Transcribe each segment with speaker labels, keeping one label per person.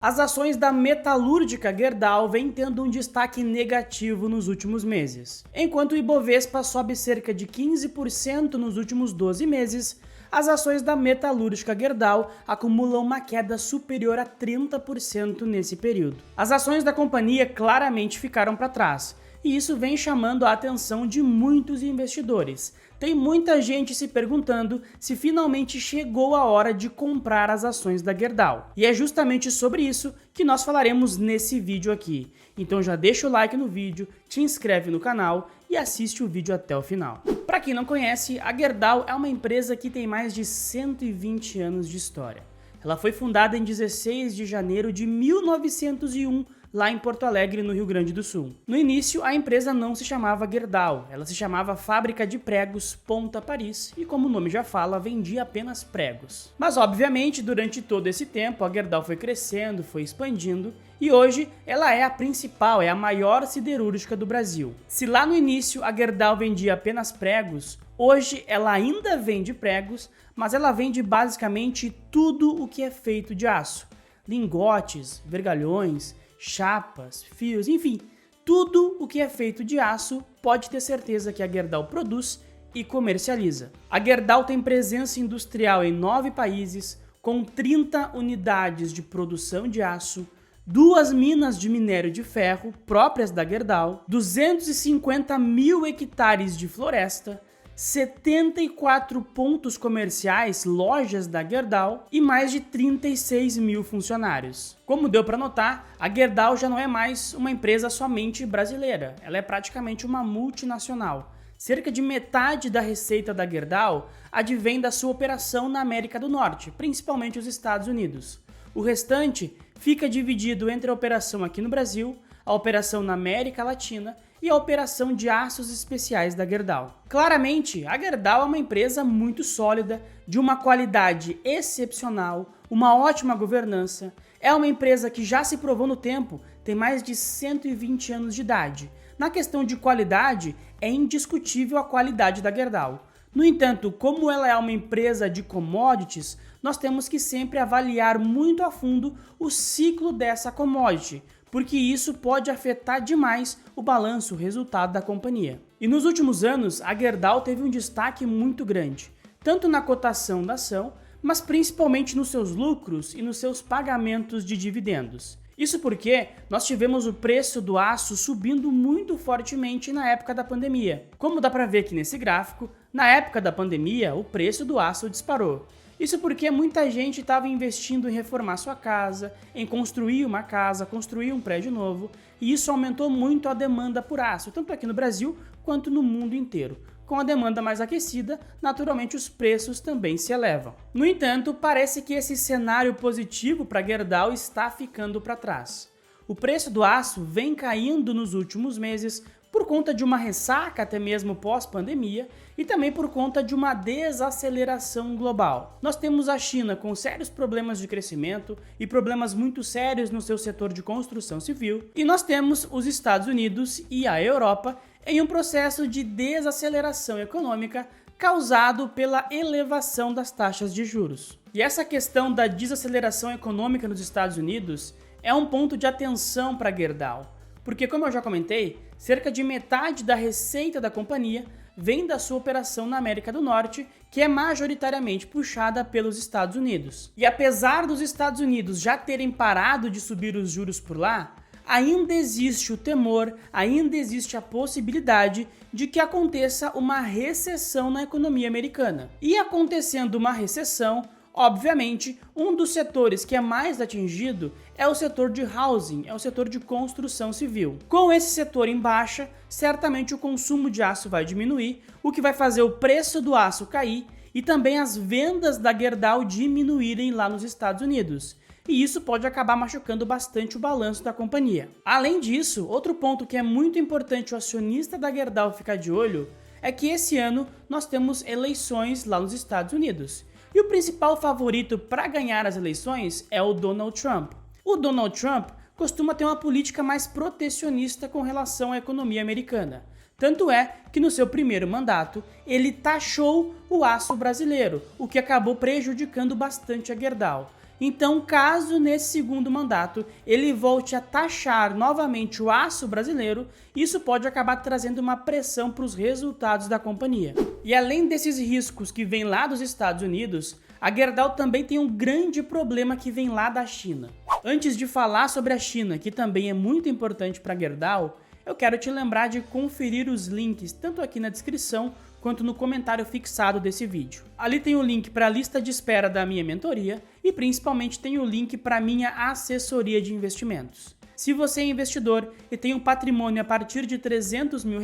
Speaker 1: As ações da metalúrgica Gerdau vêm tendo um destaque negativo nos últimos meses. Enquanto o Ibovespa sobe cerca de 15% nos últimos 12 meses, as ações da metalúrgica Gerdau acumulam uma queda superior a 30% nesse período. As ações da companhia claramente ficaram para trás, e isso vem chamando a atenção de muitos investidores. Tem muita gente se perguntando se finalmente chegou a hora de comprar as ações da Gerdau. E é justamente sobre isso que nós falaremos nesse vídeo aqui. Então já deixa o like no vídeo, te inscreve no canal e assiste o vídeo até o final. Para quem não conhece, a Gerdau é uma empresa que tem mais de 120 anos de história. Ela foi fundada em 16 de janeiro de 1901, lá em Porto Alegre, no Rio Grande do Sul. No início, a empresa não se chamava Gerdau, ela se chamava Fábrica de Pregos Ponta Paris e, como o nome já fala, vendia apenas pregos. Mas, obviamente, durante todo esse tempo, a Gerdau foi crescendo, foi expandindo e hoje ela é a principal, é a maior siderúrgica do Brasil. Se lá no início a Gerdau vendia apenas pregos, hoje ela ainda vende pregos, mas ela vende basicamente tudo o que é feito de aço. Lingotes, vergalhões, chapas, fios, enfim, tudo o que é feito de aço pode ter certeza que a Gerdau produz e comercializa. A Gerdau tem presença industrial em 9 países, com 30 unidades de produção de aço, 2 minas de minério de ferro próprias da Gerdau, 250 mil hectares de floresta, 74 pontos comerciais, lojas da Gerdau e mais de 36 mil funcionários. Como deu para notar, a Gerdau já não é mais uma empresa somente brasileira, ela é praticamente uma multinacional. Cerca de metade da receita da Gerdau advém da sua operação na América do Norte, principalmente os Estados Unidos. O restante fica dividido entre a operação aqui no Brasil, a operação na América Latina e a operação de aços especiais da Gerdau. Claramente, a Gerdau é uma empresa muito sólida, de uma qualidade excepcional, uma ótima governança, é uma empresa que já se provou no tempo, tem mais de 120 anos de idade. Na questão de qualidade, é indiscutível a qualidade da Gerdau. No entanto, como ela é uma empresa de commodities, nós temos que sempre avaliar muito a fundo o ciclo dessa commodity, porque isso pode afetar demais o balanço, o resultado da companhia. E nos últimos anos, a Gerdau teve um destaque muito grande, tanto na cotação da ação, mas principalmente nos seus lucros e nos seus pagamentos de dividendos. Isso porque nós tivemos o preço do aço subindo muito fortemente na época da pandemia. Como dá para ver aqui nesse gráfico, na época da pandemia, o preço do aço disparou. Isso porque muita gente estava investindo em reformar sua casa, em construir uma casa, construir um prédio novo, e isso aumentou muito a demanda por aço, tanto aqui no Brasil quanto no mundo inteiro. Com a demanda mais aquecida, naturalmente os preços também se elevam. No entanto, parece que esse cenário positivo para a Gerdau está ficando para trás. O preço do aço vem caindo nos últimos meses por conta de uma ressaca até mesmo pós-pandemia e também por conta de uma desaceleração global. Nós temos a China com sérios problemas de crescimento e problemas muito sérios no seu setor de construção civil, e nós temos os Estados Unidos e a Europa em um processo de desaceleração econômica causado pela elevação das taxas de juros. E essa questão da desaceleração econômica nos Estados Unidos é um ponto de atenção para a Gerdau, porque, como eu já comentei, cerca de metade da receita da companhia vem da sua operação na América do Norte, que é majoritariamente puxada pelos Estados Unidos. E apesar dos Estados Unidos já terem parado de subir os juros por lá, ainda existe o temor, ainda existe a possibilidade de que aconteça uma recessão na economia americana. E acontecendo uma recessão, obviamente, um dos setores que é mais atingido é o setor de housing, é o setor de construção civil. Com esse setor em baixa, certamente o consumo de aço vai diminuir, o que vai fazer o preço do aço cair e também as vendas da Gerdau diminuírem lá nos Estados Unidos. E isso pode acabar machucando bastante o balanço da companhia. Além disso, outro ponto que é muito importante o acionista da Gerdau ficar de olho é que esse ano nós temos eleições lá nos Estados Unidos. E o principal favorito para ganhar as eleições é o Donald Trump. O Donald Trump costuma ter uma política mais protecionista com relação à economia americana. Tanto é que no seu primeiro mandato ele taxou o aço brasileiro, o que acabou prejudicando bastante a Gerdau. Então, caso nesse segundo mandato ele volte a taxar novamente o aço brasileiro, isso pode acabar trazendo uma pressão para os resultados da companhia. E além desses riscos que vêm lá dos Estados Unidos, a Gerdau também tem um grande problema que vem lá da China. Antes de falar sobre a China, que também é muito importante para a Gerdau, eu quero te lembrar de conferir os links tanto aqui na descrição quanto no comentário fixado desse vídeo. Ali tem o link para a lista de espera da minha mentoria e principalmente tem o link para a minha assessoria de investimentos. Se você é investidor e tem um patrimônio a partir de R$300 mil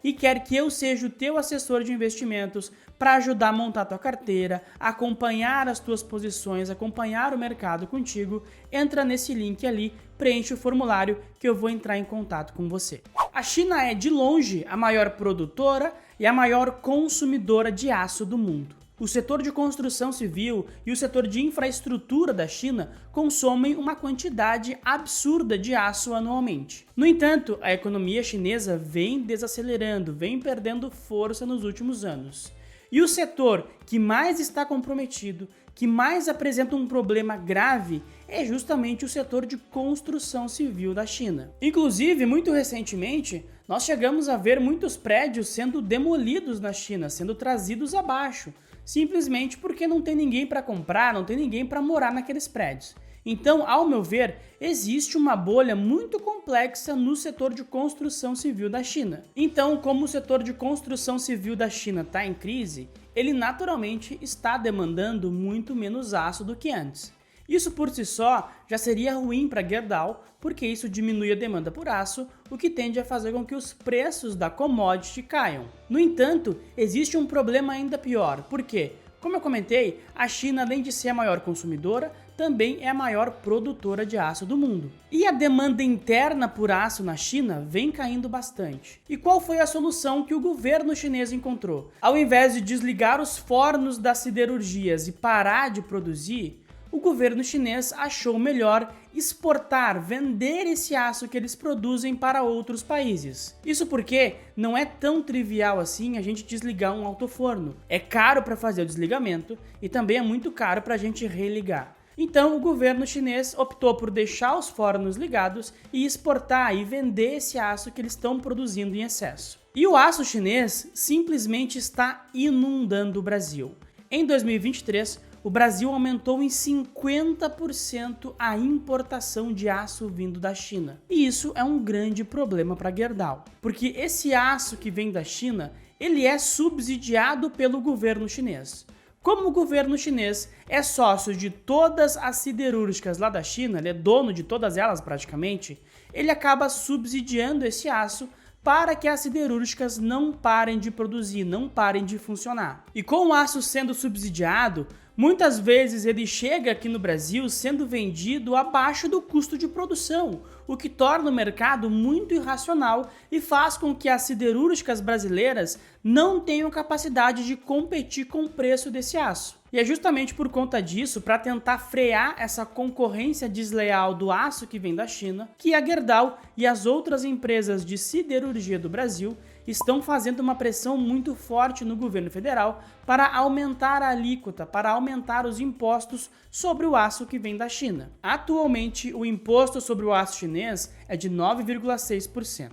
Speaker 1: e quer que eu seja o teu assessor de investimentos para ajudar a montar a tua carteira, acompanhar as tuas posições, acompanhar o mercado contigo, entra nesse link ali, preenche o formulário que eu vou entrar em contato com você. A China é, de longe, a maior produtora e a maior consumidora de aço do mundo. O setor de construção civil e o setor de infraestrutura da China consomem uma quantidade absurda de aço anualmente. No entanto, a economia chinesa vem desacelerando, vem perdendo força nos últimos anos. E o setor que mais está comprometido, que mais apresenta um problema grave, é justamente o setor de construção civil da China. Inclusive, muito recentemente, nós chegamos a ver muitos prédios sendo demolidos na China, sendo trazidos abaixo, simplesmente porque não tem ninguém para comprar, não tem ninguém para morar naqueles prédios. Então, ao meu ver, existe uma bolha muito complexa no setor de construção civil da China. Então, como o setor de construção civil da China está em crise, ele naturalmente está demandando muito menos aço do que antes. Isso por si só já seria ruim para a Gerdau, porque isso diminui a demanda por aço, o que tende a fazer com que os preços da commodity caiam. No entanto, existe um problema ainda pior, porque, como eu comentei, a China, além de ser a maior consumidora, também é a maior produtora de aço do mundo. E a demanda interna por aço na China vem caindo bastante. E qual foi a solução que o governo chinês encontrou? Ao invés de desligar os fornos das siderurgias e parar de produzir, o governo chinês achou melhor exportar, vender esse aço que eles produzem para outros países. Isso porque não é tão trivial assim a gente desligar um alto-forno. É caro para fazer o desligamento e também é muito caro para a gente religar. Então o governo chinês optou por deixar os fornos ligados e exportar e vender esse aço que eles estão produzindo em excesso. E o aço chinês simplesmente está inundando o Brasil. Em 2023, o Brasil aumentou em 50% a importação de aço vindo da China. E isso é um grande problema para a Gerdau, porque esse aço que vem da China, ele é subsidiado pelo governo chinês. Como o governo chinês é sócio de todas as siderúrgicas lá da China, ele é dono de todas elas praticamente, ele acaba subsidiando esse aço para que as siderúrgicas não parem de produzir, não parem de funcionar. E com o aço sendo subsidiado, muitas vezes ele chega aqui no Brasil sendo vendido abaixo do custo de produção, o que torna o mercado muito irracional e faz com que as siderúrgicas brasileiras não tenham capacidade de competir com o preço desse aço. E é justamente por conta disso, para tentar frear essa concorrência desleal do aço que vem da China, que a Gerdau e as outras empresas de siderurgia do Brasil estão fazendo uma pressão muito forte no governo federal para aumentar a alíquota, para aumentar os impostos sobre o aço que vem da China. Atualmente, o imposto sobre o aço chinês é de 9,6%.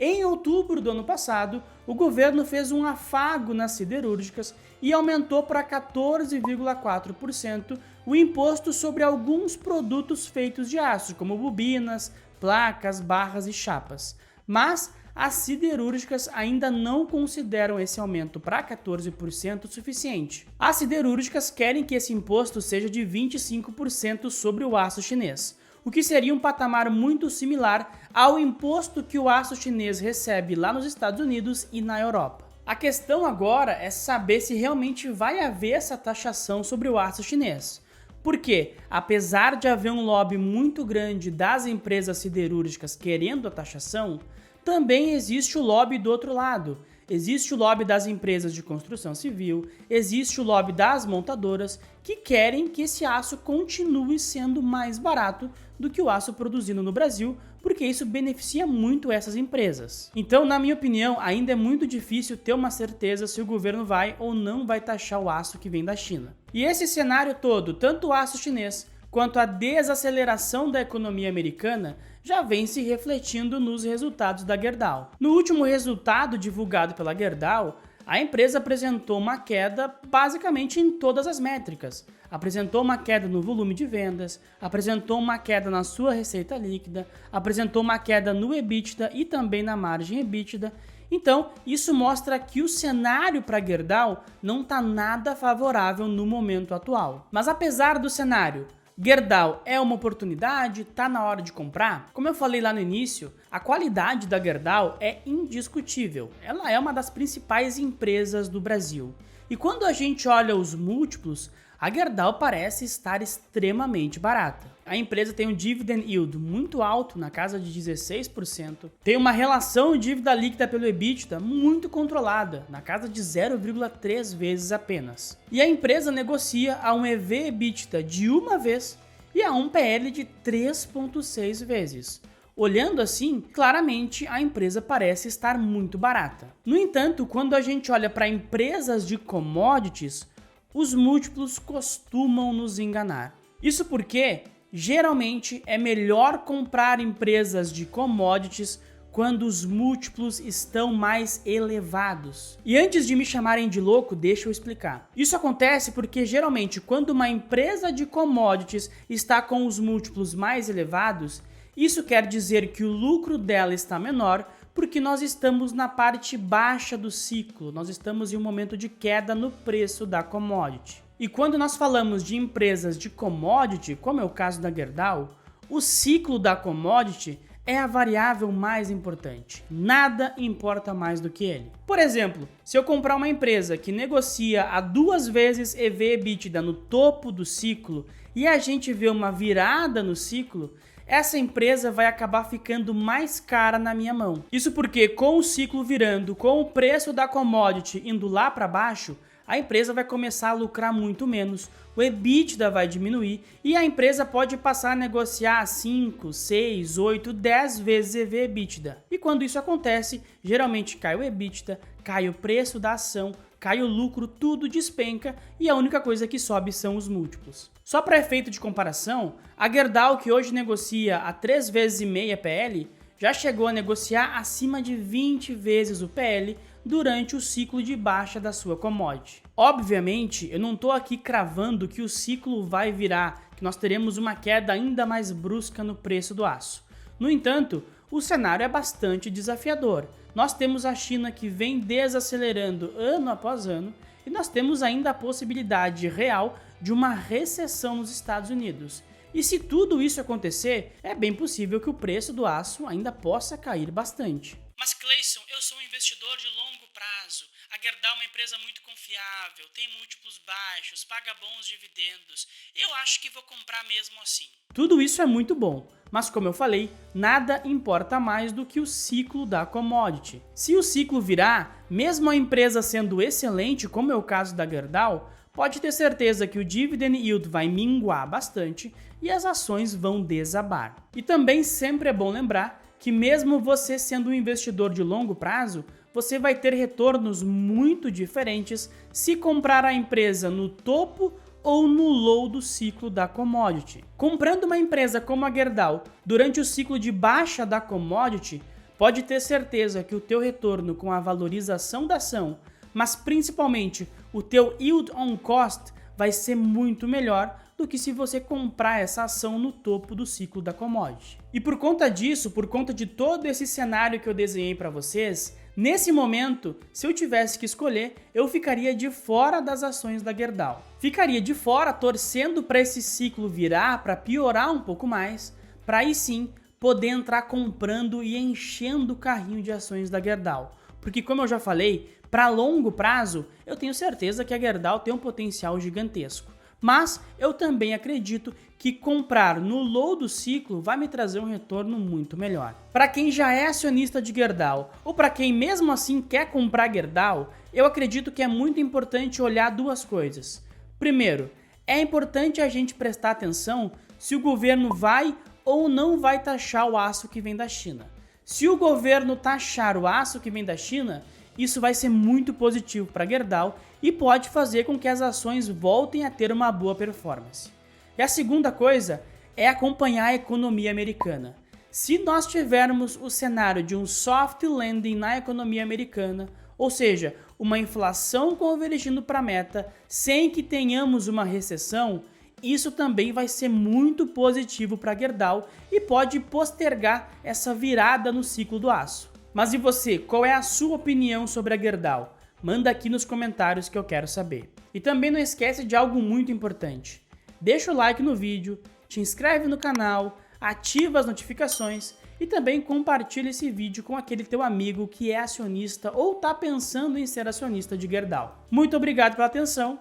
Speaker 1: Em outubro do ano passado, o governo fez um afago nas siderúrgicas e aumentou para 14,4% o imposto sobre alguns produtos feitos de aço, como bobinas, placas, barras e chapas. Mas as siderúrgicas ainda não consideram esse aumento para 14% suficiente. As siderúrgicas querem que esse imposto seja de 25% sobre o aço chinês, o que seria um patamar muito similar ao imposto que o aço chinês recebe lá nos Estados Unidos e na Europa. A questão agora é saber se realmente vai haver essa taxação sobre o aço chinês. Porque, apesar de haver um lobby muito grande das empresas siderúrgicas querendo a taxação, também existe o lobby do outro lado. existe o lobby das empresas de construção civil, existe o lobby das montadoras que querem que esse aço continue sendo mais barato do que o aço produzido no Brasil, porque isso beneficia muito essas empresas. Então, na minha opinião, ainda é muito difícil ter uma certeza se o governo vai ou não vai taxar o aço que vem da China. E esse cenário todo, tanto o aço chinês quanto a desaceleração da economia americana, já vem se refletindo nos resultados da Gerdau. No último resultado divulgado pela Gerdau, a empresa apresentou uma queda basicamente em todas as métricas. Apresentou uma queda no volume de vendas, apresentou uma queda na sua receita líquida, apresentou uma queda no EBITDA e também na margem EBITDA. Então, isso mostra que o cenário para a Gerdau não está nada favorável no momento atual. Mas apesar do cenário, Gerdau é uma oportunidade? Tá na hora de comprar? Como eu falei lá no início, a qualidade da Gerdau é indiscutível. Ela é uma das principais empresas do Brasil. E quando a gente olha os múltiplos, a Gerdau parece estar extremamente barata. A empresa tem um dividend yield muito alto, na casa de 16%, tem uma relação dívida líquida pelo EBITDA muito controlada, na casa de 0,3 vezes apenas. E a empresa negocia a um EV/EBITDA de uma vez e a um PL de 3,6 vezes. Olhando assim, claramente a empresa parece estar muito barata. No entanto, quando a gente olha para empresas de commodities, os múltiplos costumam nos enganar. Isso porque, geralmente, é melhor comprar empresas de commodities quando os múltiplos estão mais elevados. E antes de me chamarem de louco, deixa eu explicar. Isso acontece porque, geralmente, quando uma empresa de commodities está com os múltiplos mais elevados, isso quer dizer que o lucro dela está menor, porque nós estamos na parte baixa do ciclo, nós estamos em um momento de queda no preço da commodity. E quando nós falamos de empresas de commodity, como é o caso da Gerdau, o ciclo da commodity é a variável mais importante. Nada importa mais do que ele. Por exemplo, se eu comprar uma empresa que negocia a 2 vezes EV/EBITDA no topo do ciclo e a gente vê uma virada no ciclo, essa empresa vai acabar ficando mais cara na minha mão. Isso porque com o ciclo virando, com o preço da commodity indo lá para baixo, a empresa vai começar a lucrar muito menos, o EBITDA vai diminuir e a empresa pode passar a negociar 5, 6, 8, 10 vezes EV/EBITDA. E quando isso acontece, geralmente cai o EBITDA, cai o preço da ação, cai o lucro, tudo despenca e a única coisa que sobe são os múltiplos. Só para efeito de comparação, a Gerdau, que hoje negocia a 3,5 vezes PL, já chegou a negociar acima de 20 vezes o PL durante o ciclo de baixa da sua commodity. Obviamente, eu não estou aqui cravando que o ciclo vai virar, que nós teremos uma queda ainda mais brusca no preço do aço. No entanto, o cenário é bastante desafiador. Nós temos a China que vem desacelerando ano após ano e nós temos ainda a possibilidade real de uma recessão nos Estados Unidos. E se tudo isso acontecer, é bem possível que o preço do aço ainda possa cair bastante. Mas Cleison, eu sou um investidor de longo prazo. A Gerdau é uma empresa muito confiável, tem múltiplos baixos, paga bons dividendos. Eu acho que vou comprar mesmo assim. Tudo isso é muito bom, mas como eu falei, nada importa mais do que o ciclo da commodity. Se o ciclo virar, mesmo a empresa sendo excelente, como é o caso da Gerdau, pode ter certeza que o dividend yield vai minguar bastante e as ações vão desabar. E também sempre é bom lembrar que mesmo você sendo um investidor de longo prazo, você vai ter retornos muito diferentes se comprar a empresa no topo ou no low do ciclo da commodity. Comprando uma empresa como a Gerdau durante o ciclo de baixa da commodity, pode ter certeza que o teu retorno com a valorização da ação, mas principalmente o teu yield on cost vai ser muito melhor do que se você comprar essa ação no topo do ciclo da commodity. E por conta disso, por conta de todo esse cenário que eu desenhei para vocês, nesse momento, se eu tivesse que escolher, eu ficaria de fora das ações da Gerdau. Ficaria de fora torcendo para esse ciclo virar, para piorar um pouco mais, para aí sim poder entrar comprando e enchendo o carrinho de ações da Gerdau. Porque como eu já falei, para longo prazo, eu tenho certeza que a Gerdau tem um potencial gigantesco. Mas eu também acredito que comprar no low do ciclo vai me trazer um retorno muito melhor. Para quem já é acionista de Gerdau ou para quem mesmo assim quer comprar Gerdau, eu acredito que é muito importante olhar duas coisas. Primeiro, é importante a gente prestar atenção se o governo vai ou não vai taxar o aço que vem da China. Se o governo taxar o aço que vem da China, isso vai ser muito positivo para a Gerdau e pode fazer com que as ações voltem a ter uma boa performance. E a segunda coisa é acompanhar a economia americana. Se nós tivermos o cenário de um soft landing na economia americana, ou seja, uma inflação convergindo para a meta sem que tenhamos uma recessão, isso também vai ser muito positivo para a Gerdau e pode postergar essa virada no ciclo do aço. Mas e você, qual é a sua opinião sobre a Gerdau? Manda aqui nos comentários que eu quero saber. E também não esquece de algo muito importante. Deixa o like no vídeo, te inscreve no canal, ativa as notificações e também compartilha esse vídeo com aquele teu amigo que é acionista ou está pensando em ser acionista de Gerdau. Muito obrigado pela atenção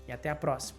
Speaker 1: e até a próxima.